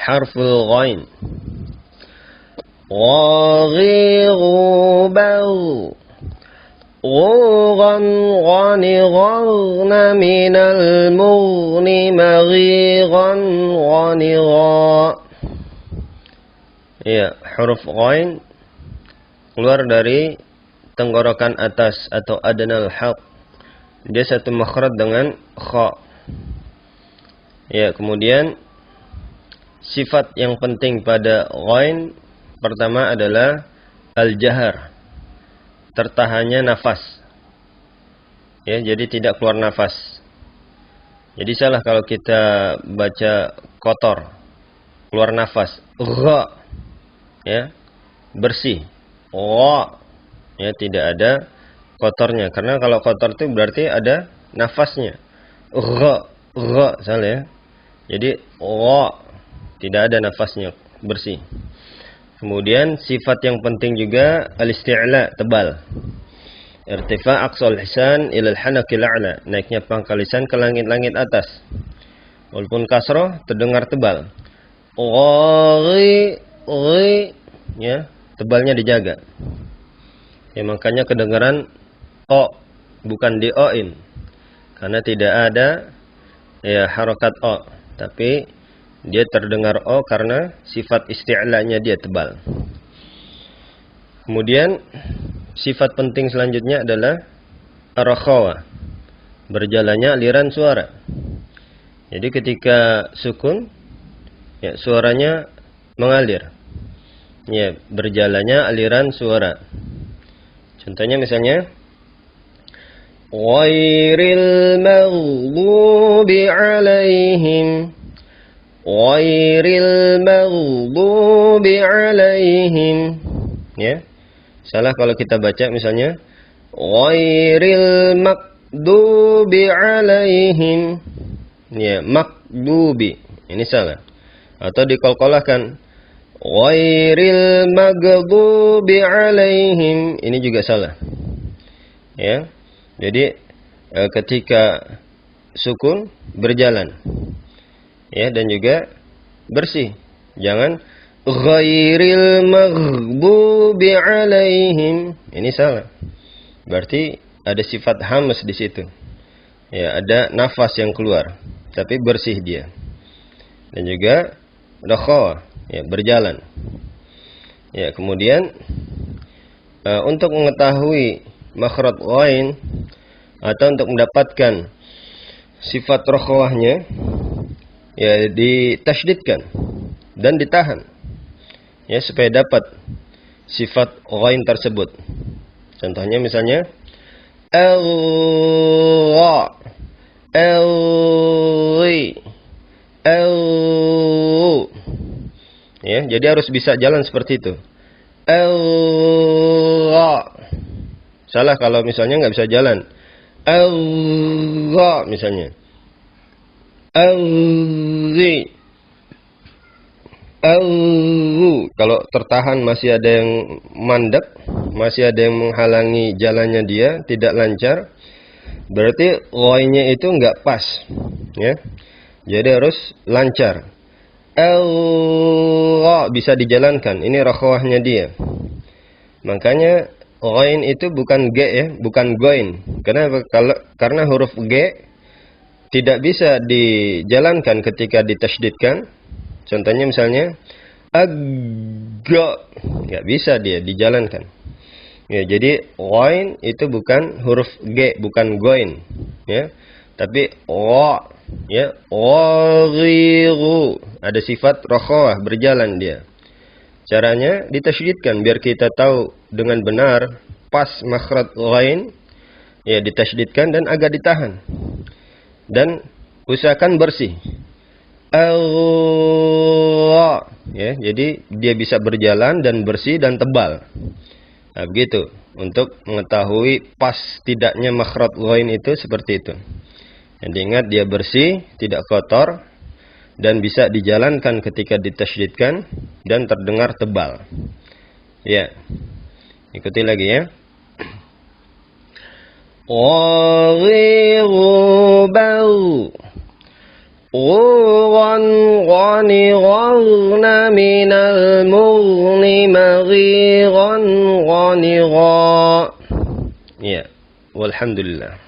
harful ghain. Ghaghirubaw. Ghugan ghani ghagna minal mughni maghigan ghani gha. Ya, huruf ghain keluar dari tenggorokan atas atau adnal halq. Dia satu makhraj dengan kha. Ya, kemudian sifat yang penting pada ghain pertama adalah al-jahar, tertahannya nafas. Ya, jadi tidak keluar nafas. Jadi salah kalau kita baca kotor, keluar nafas. Gha, ya, bersih. Gha, ya, tidak ada kotornya. Karena kalau kotor itu berarti ada nafasnya. Gha, salah ya. Jadi gha, tidak ada nafasnya, bersih. Kemudian sifat yang penting juga al-isti'la, tebal. Irtifa' aqsal lisan ila al-hanaqil a'la, naiknya pangkal lisan ke langit-langit atas. Walaupun kasrah terdengar tebal. Ghi, ya, tebalnya dijaga. Ya, makanya kedengaran o, bukan di o-in. Karena tidak ada ya harokat o, tapi dia terdengar o karena sifat isti'lanya dia tebal. Kemudian sifat penting selanjutnya adalah ar-rakhawah, berjalannya aliran suara. Jadi ketika sukun, ya, suaranya mengalir. Ya, berjalannya aliran suara. Contohnya misalnya ghairil maghdubi 'alaihim, ghairil maghdubi 'alaihim. Ya. Salah kalau kita baca misalnya ghairil maghdubi 'alaihim. Ya, maghdubi. Ini salah. Atau dikolkolahkan ghairil maghdubi 'alaihim. Ini juga salah. Ya. Jadi ketika sukun berjalan, ya, dan juga bersih. Jangan ghairil maghdubi 'alaihim. Ini salah. Berarti ada sifat hams di situ. Ya, ada nafas yang keluar, tapi bersih dia. Dan juga rakhawah, ya, berjalan. Ya, kemudian untuk mengetahui makhraj ghain atau untuk mendapatkan sifat rakhawahnya, ya, ditasydidkan dan ditahan, ya, supaya dapat sifat ghain tersebut. Contohnya misalnya al-gha, al-ghi, al, ya, jadi harus bisa jalan seperti itu. Al-gha. Salah kalau misalnya nggak bisa jalan. Al-gha misalnya. Al-ghi. Al-ghu. Kalau tertahan masih ada yang mandek, masih ada yang menghalangi jalannya dia, tidak lancar, berarti ghainnya itu nggak pas, ya. Jadi harus lancar. Al-gha bisa dijalankan. Ini rakhawahnya dia. Makanya ghain itu bukan g, ya, bukan goin. Karena huruf g tidak bisa dijalankan ketika ditasydidkan. Contohnya misalnya agga, nggak bisa dia dijalankan. Ya, jadi ghain itu bukan huruf g, bukan goin, ya, tapi gha, ya, ghaghiru, ada sifat rakhawah, berjalan dia. Caranya ditasydidkan biar kita tahu dengan benar pas makhraj ghain, ya, ditasydidkan dan agak ditahan. Dan usahakan bersih. Al-gha, ya, jadi dia bisa berjalan dan bersih dan tebal. Nah, begitu untuk mengetahui pas tidaknya makhraj ghain itu seperti itu. Jadi ingat dia bersih, tidak kotor, dan bisa dijalankan ketika ditasydidkan dan terdengar tebal. Ya. Ikuti lagi ya. Ghaghirubaw. غُورًا غَنِغَرْنَ مِنَ الْمُغْنِ مَغِيرًا غَنِغًا. Ya, walhamdulillah.